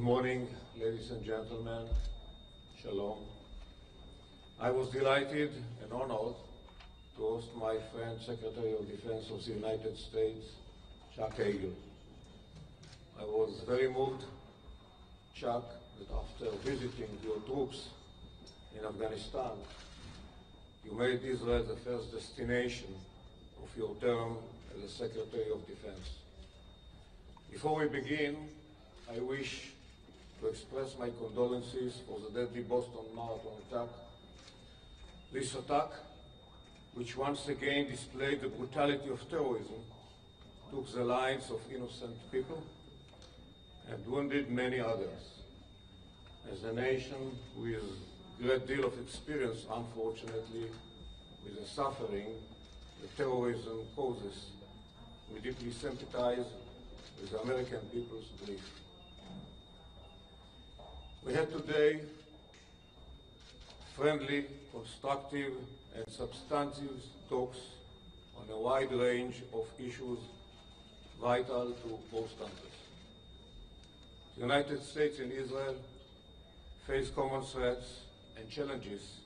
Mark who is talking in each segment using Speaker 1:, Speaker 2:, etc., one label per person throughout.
Speaker 1: morning, ladies and gentlemen. Shalom. I was delighted and honored to host my friend, Secretary of Defense of the United States, Chuck Hagel. I was very moved, Chuck, that after visiting your troops in Afghanistan, you made Israel the first destination of your term as a Secretary of Defense. Before we begin, I wish to express my condolences for the deadly Boston Marathon attack. This attack, which once again displayed the brutality of terrorism, took the lives of innocent people and wounded many others. As a nation with a great deal of experience, unfortunately, with the suffering that terrorism causes, we deeply sympathize with the American people's grief. We had today friendly, constructive, and substantive talks on a wide range of issues vital to both countries. The United States and Israel face common threats and challenges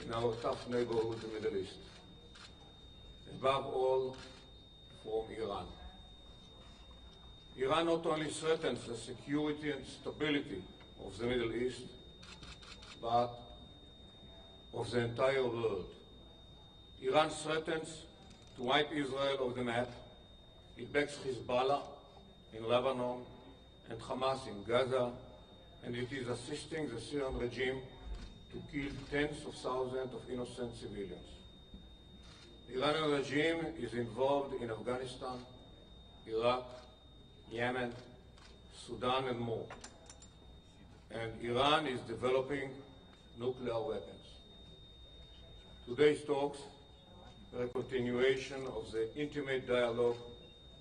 Speaker 1: in our tough neighborhood, the Middle East. Above all, from Iran. Iran not only threatens the security and stability of the Middle East, but of the entire world. Iran threatens to wipe Israel off the map. It backs Hezbollah in Lebanon and Hamas in Gaza, and it is assisting the Syrian regime to kill tens of thousands of innocent civilians. The Iranian regime is involved in Afghanistan, Iraq, Yemen, Sudan, and more. And Iran is developing nuclear weapons. Today's talks are a continuation of the intimate dialogue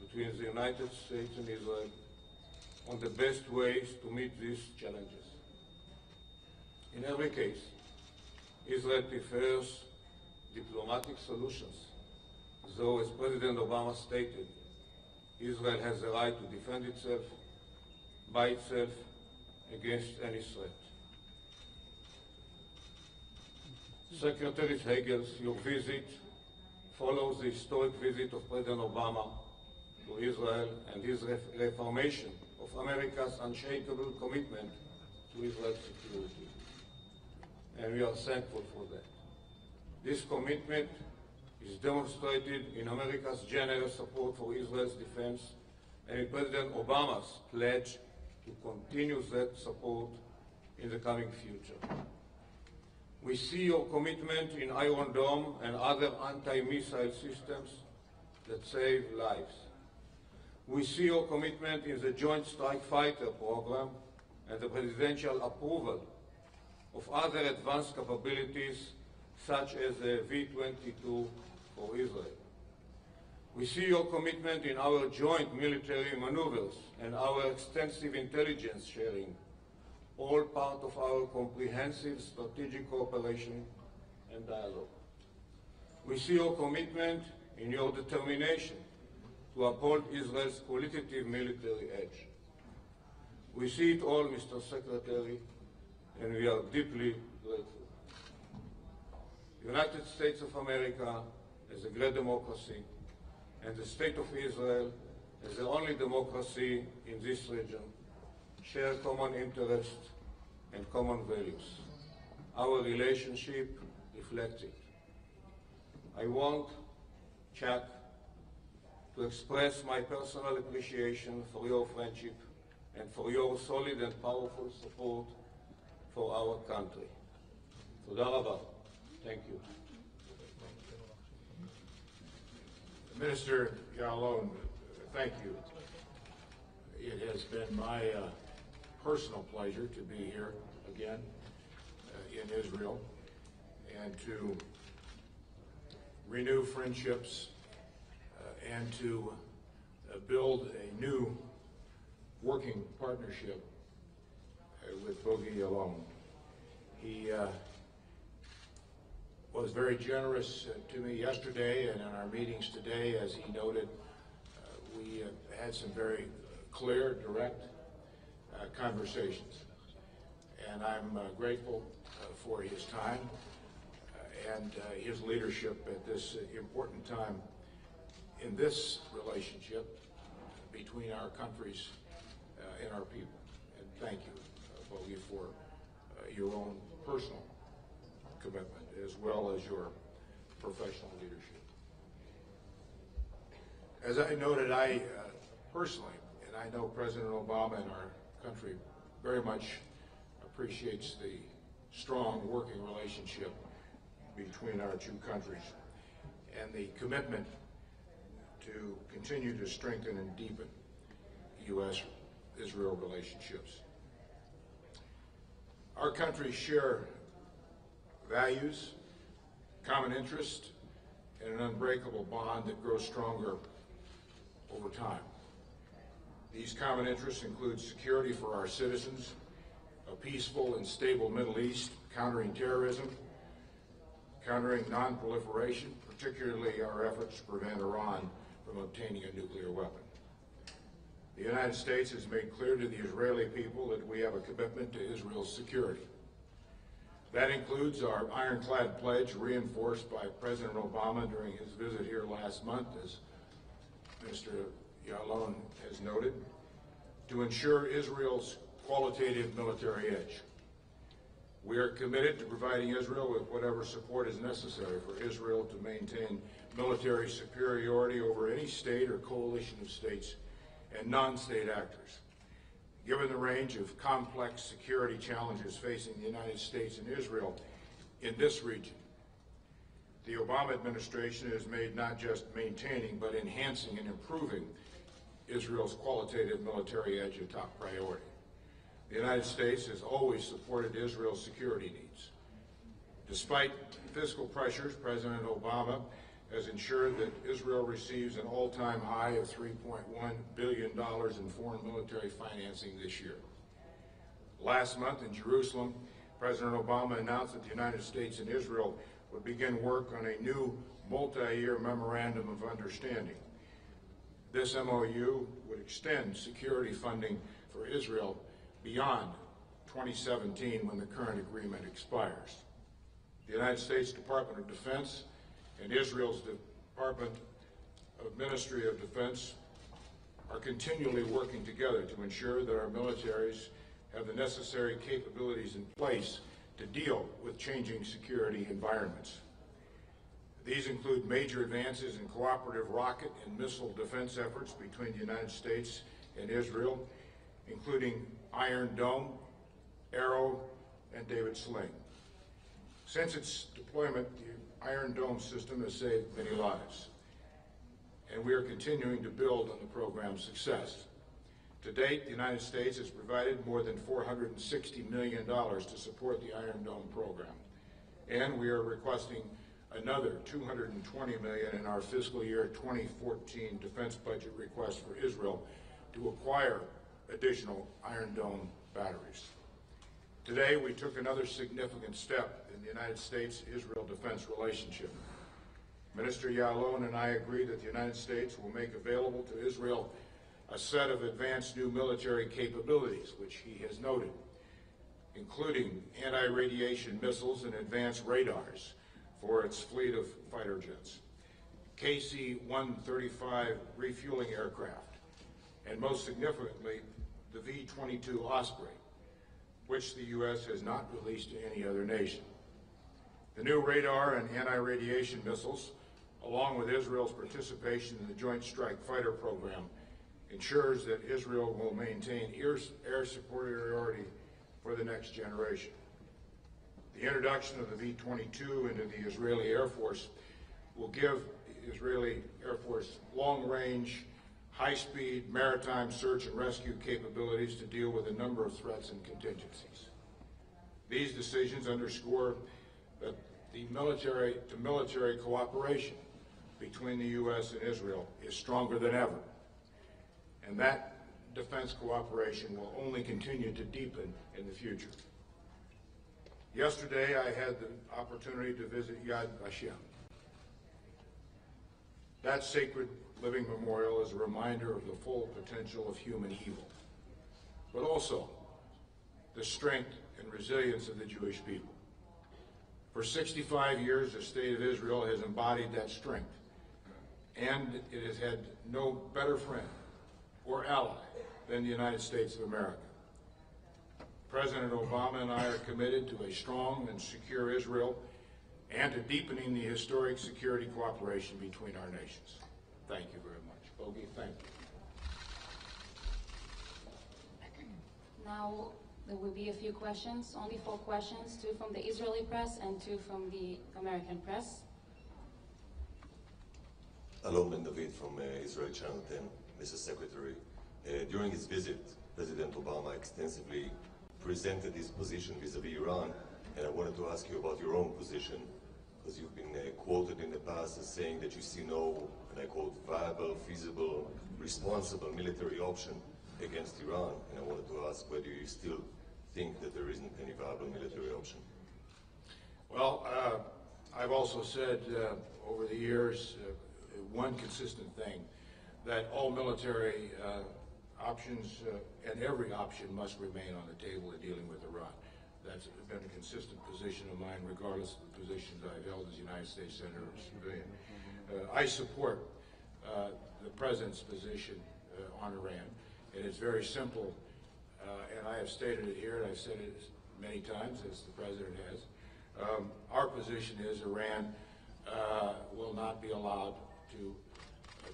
Speaker 1: between the United States and Israel on the best ways to meet these challenges. In every case, Israel prefers diplomatic solutions, though, as President Obama stated, Israel has the right to defend itself by itself against any threat. Secretary Hagel, your visit follows the historic visit of President Obama to Israel and his reaffirmation of America's unshakable commitment to Israel's security. And we are thankful for that. This commitment is demonstrated in America's generous support for Israel's defense and in President Obama's pledge to continue that support in the coming future. We see your commitment in Iron Dome and other anti-missile systems that save lives. We see your commitment in the Joint Strike Fighter program and the presidential approval of other advanced capabilities such as the V-22 for Israel. We see your commitment in our joint military maneuvers and our extensive intelligence sharing, all part of our comprehensive strategic cooperation and dialogue. We see your commitment in your determination to uphold Israel's qualitative military edge. We see it all, Mr. Secretary, and we are deeply grateful. The United States of America is a great democracy, and the State of Israel, as the only democracy in this region, share common interests and common values. Our relationship reflects it. I want, Chuck, to express my personal appreciation for your friendship and for your solid and powerful support for our country. Toda raba. Thank you.
Speaker 2: Minister Yaalone, thank you. It has been my personal pleasure to be here again in Israel and to renew friendships and to build a new working partnership with Moshe Yaalone. He was very generous to me yesterday and in our meetings today. As he noted, we had some very clear, direct conversations. And I'm grateful for his time and his leadership at this important time in this relationship between our countries and our people. And thank you, both of you, for your own personal commitment as well as your professional leadership. As I noted, I personally, and I know President Obama and our country very much appreciates the strong working relationship between our two countries and the commitment to continue to strengthen and deepen U.S.-Israel relationships. Our countries share values, common interest, and an unbreakable bond that grows stronger over time. These common interests include security for our citizens, a peaceful and stable Middle East, countering terrorism, countering non-proliferation, particularly our efforts to prevent Iran from obtaining a nuclear weapon. The United States has made clear to the Israeli people that we have a commitment to Israel's security. That includes our ironclad pledge reinforced by President Obama during his visit here last month, as Mr. Yaalone has noted, to ensure Israel's qualitative military edge. We are committed to providing Israel with whatever support is necessary for Israel to maintain military superiority over any state or coalition of states and non-state actors. Given the range of complex security challenges facing the United States and Israel in this region, the Obama administration has made not just maintaining, but enhancing and improving Israel's qualitative military edge a top priority. The United States has always supported Israel's security needs. Despite fiscal pressures, President Obama has ensured that Israel receives an all-time high of $3.1 billion in foreign military financing this year. Last month in Jerusalem, President Obama announced that the United States and Israel would begin work on a new multi-year memorandum of understanding. This MOU would extend security funding for Israel beyond 2017, when the current agreement expires. The United States Department of Defense and Israel's Department of Ministry of Defense are continually working together to ensure that our militaries have the necessary capabilities in place to deal with changing security environments. These include major advances in cooperative rocket and missile defense efforts between the United States and Israel, including Iron Dome, Arrow, and David Sling. Since its deployment, the Iron Dome system has saved many lives, and we are continuing to build on the program's success. To date, the United States has provided more than $460 million to support the Iron Dome program, and we are requesting another $220 million in our fiscal year 2014 defense budget request for Israel to acquire additional Iron Dome batteries. Today, we took another significant step in the United States-Israel defense relationship. Minister Yaalone and I agree that the United States will make available to Israel a set of advanced new military capabilities, which he has noted, including anti-radiation missiles and advanced radars for its fleet of fighter jets, KC-135 refueling aircraft, and most significantly, the V-22 Osprey, which the U.S. has not released to any other nation. The new radar and anti-radiation missiles, along with Israel's participation in the Joint Strike Fighter program, ensures that Israel will maintain air superiority for the next generation. The introduction of the V-22 into the Israeli Air Force will give the Israeli Air Force long-range, high-speed maritime search and rescue capabilities to deal with a number of threats and contingencies. These decisions underscore that the military-to-military cooperation between the U.S. and Israel is stronger than ever, and that defense cooperation will only continue to deepen in the future. Yesterday, I had the opportunity to visit Yad Vashem. That sacred living memorial is a reminder of the full potential of human evil, but also the strength and resilience of the Jewish people. For 65 years, the State of Israel has embodied that strength, and it has had no better friend or ally than the United States of America. President Obama and I are committed to a strong and secure Israel and to deepening the historic security cooperation between our nations. Thank you very much. Bogie, thank you.
Speaker 3: Now there will be a few questions, only 4 questions, 2 from the Israeli press and 2 from the American press.
Speaker 4: Alon Ben David from Israel Channel 10. Mr. Secretary, during his visit, President Obama extensively presented his position vis-a-vis Iran, and I wanted to ask you about your own position, because you've been quoted in the past as saying that you see no, and I quote, viable, feasible, responsible military option against Iran, and I wanted to ask whether you still think that there isn't any viable military option.
Speaker 2: Well, I've also said over the years one consistent thing, that all military options and every option must remain on the table in dealing with Iran. That's been a consistent position of mine, regardless of the positions I've held as United States Senator or civilian. I support the President's position on Iran, and it's very simple, and I have stated it here, and I've said it many times, as the President has. Our position is Iran will not be allowed to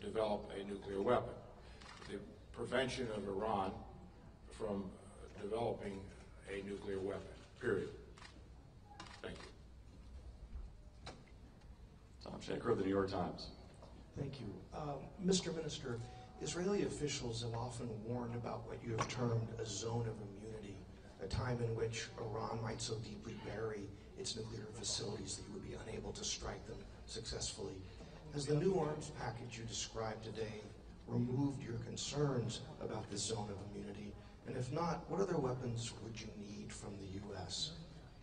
Speaker 2: develop a nuclear weapon. The prevention of Iran from developing a nuclear weapon, period. Thank you.
Speaker 5: Tom Shaker of the New York Times.
Speaker 6: Thank you. Mr. Minister, Israeli officials have often warned about what you have termed a zone of immunity, a time in which Iran might so deeply bury its nuclear facilities that you would be unable to strike them successfully. Has the new arms package you described today removed your concerns about this zone of immunity? And if not, what other weapons would you need from the U.S.?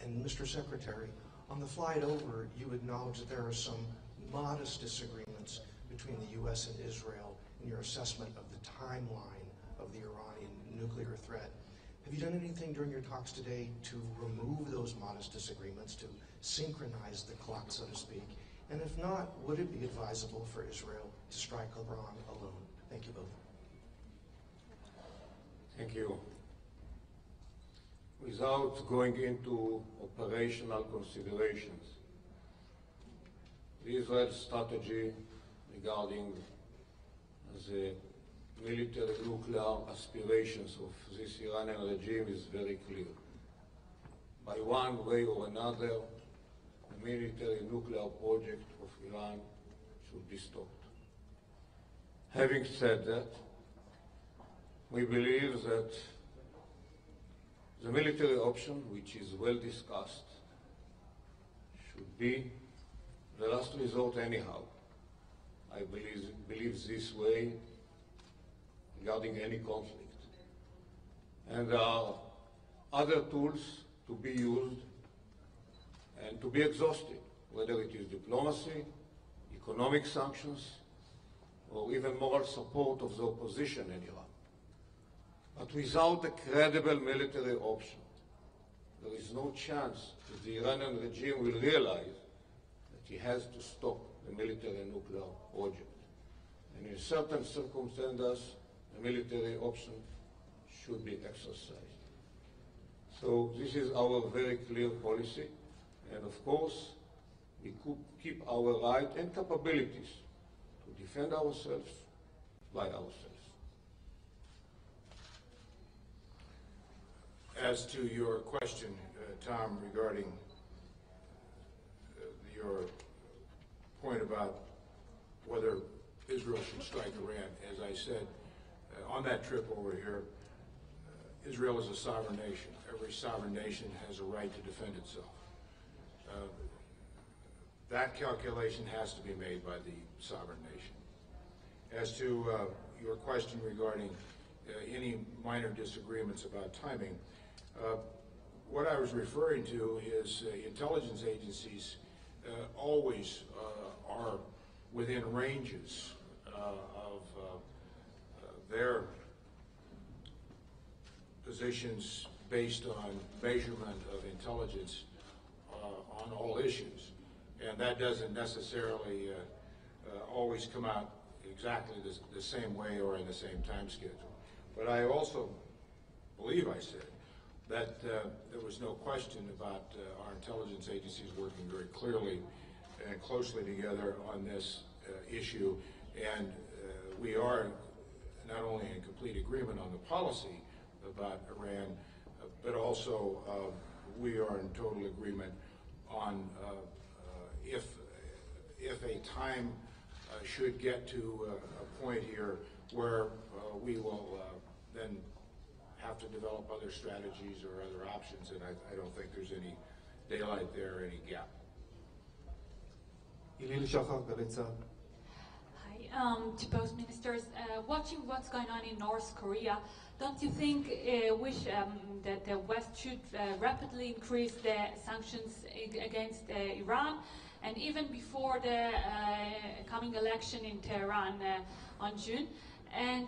Speaker 6: And Mr. Secretary, on the flight over, you acknowledged that there are some modest disagreements between the U.S. and Israel in your assessment of the timeline of the Iranian nuclear threat. Have you done anything during your talks today to remove those modest disagreements, to synchronize the clock, so to speak? And if not, would it be advisable for Israel to strike Iran alone? Thank you both.
Speaker 1: Thank you. Without going into operational considerations, Israel's strategy regarding the military nuclear aspirations of this Iranian regime is very clear. By one way or another, the military nuclear project of Iran should be stopped. Having said that, we believe that the military option, which is well discussed, should be the last resort anyhow. I believe this way regarding any conflict. And there are other tools to be used and to be exhausted, whether it is diplomacy, economic sanctions, or even moral support of the opposition in Iran. But without a credible military option, there is no chance that the Iranian regime will realize that he has to stop the military nuclear project. And in certain circumstances, the military option should be exercised. So this is our very clear policy. And of course, we could keep our right and capabilities to defend ourselves by ourselves.
Speaker 2: As to your question, Tom, regarding your point about whether Israel should strike Iran, as I said, on that trip over here, Israel is a sovereign nation. Every sovereign nation has a right to defend itself. That calculation has to be made by the sovereign nation. As to your question regarding any minor disagreements about timing, what I was referring to is intelligence agencies always are within ranges of their positions based on measurement of intelligence on all issues. And that doesn't necessarily always come out exactly the same way or in the same time schedule. But I also believe I said that there was no question about our intelligence agencies working very clearly and closely together on this issue. And we are not only in complete agreement on the policy about Iran, but also we are in total agreement on if a time should get to a point here where we will then have to develop other strategies or other options, and I don't think there's any daylight there, any gap.
Speaker 7: Hi, to both ministers. Watching what's going on in North Korea, don't you think that the West should rapidly increase the sanctions against Iran, and even before the coming election in Tehran on June? And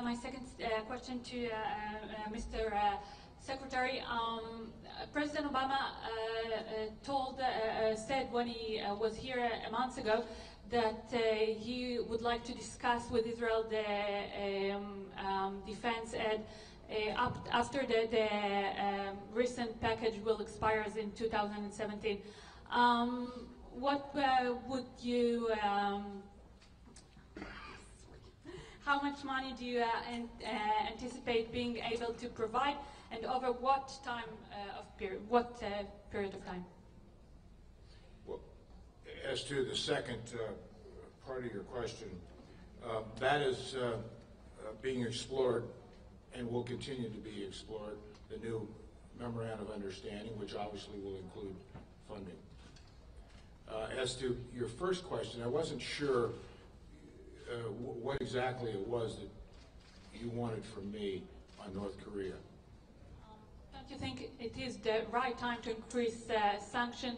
Speaker 7: my second question to Mr. Secretary, President Obama said when he was here a month ago that he would like to discuss with Israel the defense aid after the recent package will expire in 2017. What would you? How much money do you anticipate being able to provide, and over what time period of time?
Speaker 2: Well, as to the second part of your question, that is being explored and will continue to be explored, the new memorandum of understanding, which obviously will include funding. As to your first question, I wasn't sure what exactly it was that you wanted from me on North Korea.
Speaker 7: Don't you think it is the right time to increase sanction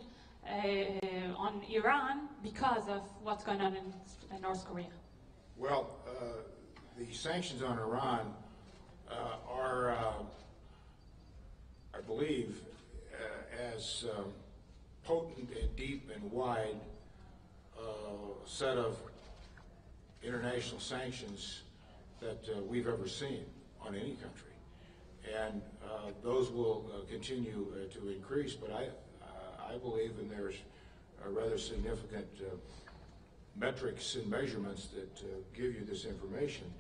Speaker 7: on Iran because of what's going on in North Korea?
Speaker 2: Well, the sanctions on Iran are, I believe, as potent and deep and wide set of international sanctions that we've ever seen on any country, and those will continue to increase. But I believe, and there's rather significant metrics and measurements that give you this information,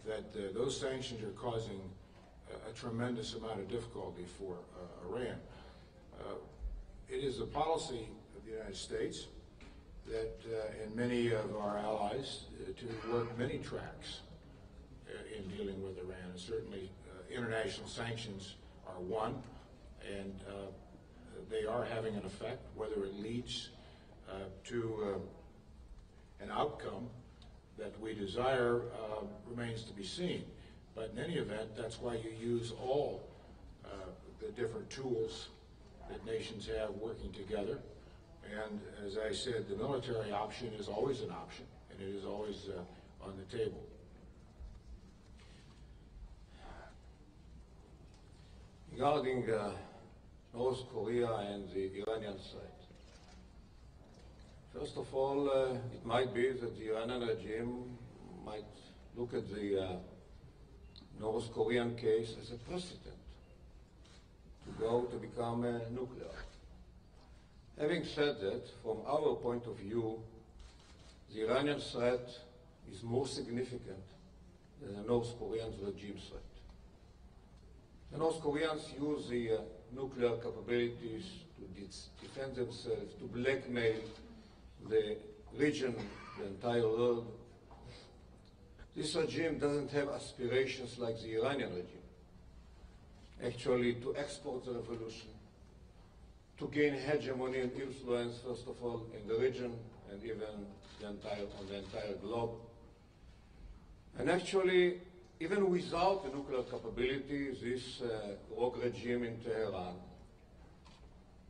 Speaker 2: that those sanctions are causing a tremendous amount of difficulty for Iran. It is the policy of the United States that and many of our allies to work many tracks in dealing with Iran. And certainly international sanctions are one, and they are having an effect. Whether it leads to an outcome that we desire remains to be seen. But in any event, that's why you use all the different tools that nations have working together. And as I said, the military option is always an option, and it is always on the table.
Speaker 1: Regarding North Korea and the Iranian side, first of all, it might be that the Iranian regime might look at the North Korean case as a precedent to become nuclear. Having said that, from our point of view, the Iranian threat is more significant than the North Korean regime threat. The North Koreans use the nuclear capabilities to defend themselves, to blackmail the region, the entire world. This regime doesn't have aspirations like the Iranian regime, actually to export the revolution, to gain hegemony and influence, first of all, in the region and even on the entire globe. And actually, even without the nuclear capability, this rogue regime in Tehran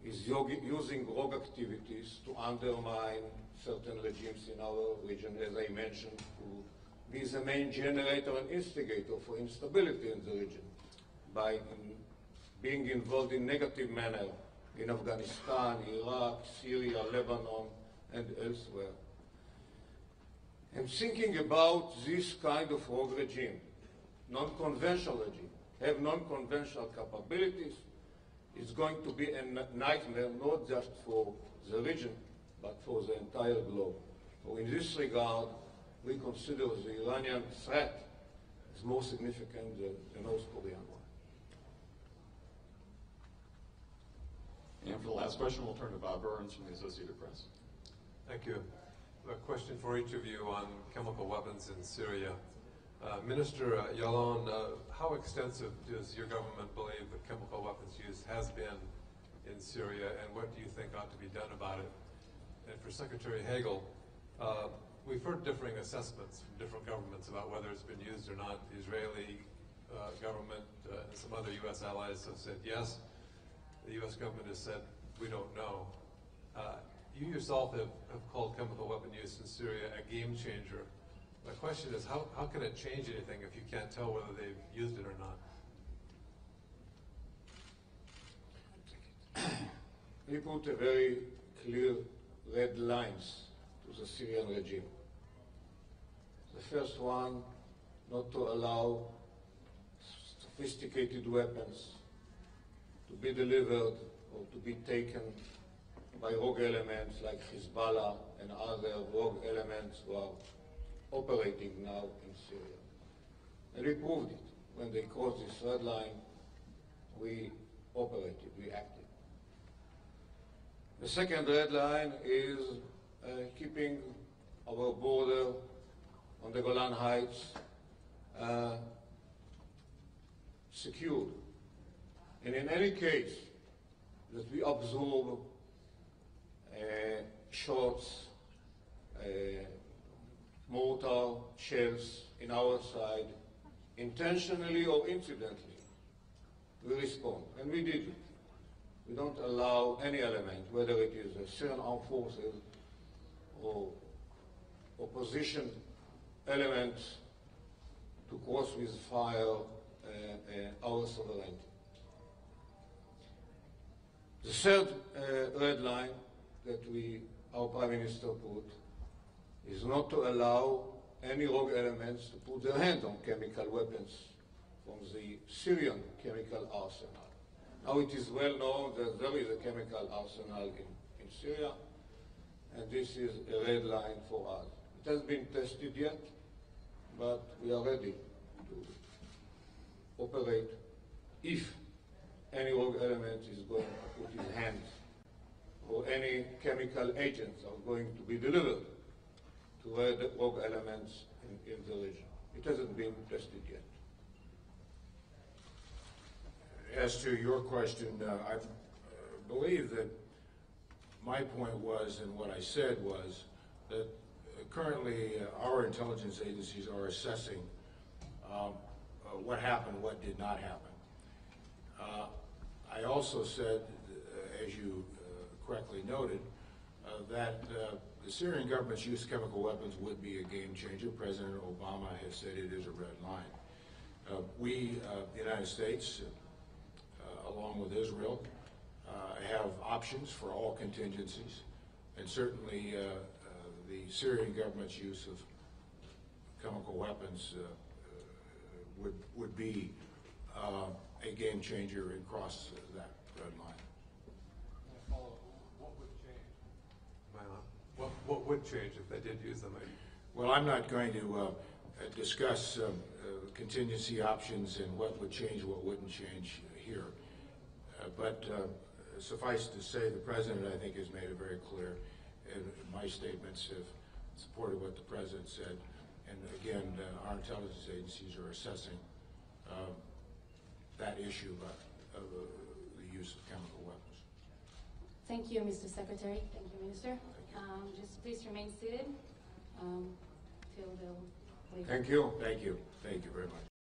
Speaker 1: is using rogue activities to undermine certain regimes in our region, as I mentioned, to be the main generator and instigator for instability in the region by being involved in negative manner in Afghanistan, Iraq, Syria, Lebanon, and elsewhere. And thinking about this kind of rogue regime, non-conventional regime, have non-conventional capabilities, is going to be a nightmare not just for the region, but for the entire globe. So in this regard, we consider the Iranian threat as more significant than the North Korean one.
Speaker 5: And for the last question, we'll turn to Bob Burns from the Associated Press.
Speaker 8: Thank you. A question for each of you on chemical weapons in Syria. Minister Yaalone, how extensive does your government believe the chemical weapons use has been in Syria, and what do you think ought to be done about it? And for Secretary Hagel, we've heard differing assessments from different governments about whether it's been used or not. The Israeli government and some other U.S. allies have said yes. The U.S. government has said, we don't know. You yourself have called chemical weapon use in Syria a game changer. My question is, how can it change anything if you can't tell whether they've used it or not?
Speaker 1: We put a very clear red lines to the Syrian regime. The first one, not to allow sophisticated weapons to be delivered or to be taken by rogue elements like Hezbollah and other rogue elements who are operating now in Syria. And we proved it. When they crossed this red line, we operated, we acted. The second red line is keeping our border on the Golan Heights secure. And in any case that we absorb shots, mortar shells in our side, intentionally or incidentally, we respond. And we did it. We don't allow any element, whether it is the Syrian armed forces or opposition elements, to cross with fire our sovereignty. The third red line that our Prime Minister put is not to allow any rogue elements to put their hand on chemical weapons from the Syrian chemical arsenal. Now it is well known that there is a chemical arsenal in Syria, and this is a red line for us. It hasn't been tested yet, but we are ready to operate if any rogue element is going to put his hand, or any chemical agents are going to be delivered to rogue elements in the region. It hasn't been tested yet.
Speaker 2: As to your question, I believe that my point was, and what I said was, that currently our intelligence agencies are assessing what happened, what did not happen. I also said, as you correctly noted, that the Syrian government's use of chemical weapons would be a game changer. President Obama has said it is a red line. We, the United States, along with Israel, have options for all contingencies, and certainly the Syrian government's use of chemical weapons would be a game changer and cross that red line.
Speaker 8: What would change? What would change if they did use them?
Speaker 2: Well, I'm not going to discuss contingency options and what would change, what wouldn't change here. But suffice to say, the President, I think, has made it very clear, and my statements have supported what the President said. And again, our intelligence agencies are assessing that issue of the use of chemical weapons.
Speaker 3: Thank you, Mr. Secretary. Thank you, Minister. Just please remain seated till they'll leave.
Speaker 1: Thank you.
Speaker 2: Thank you. Thank you very much.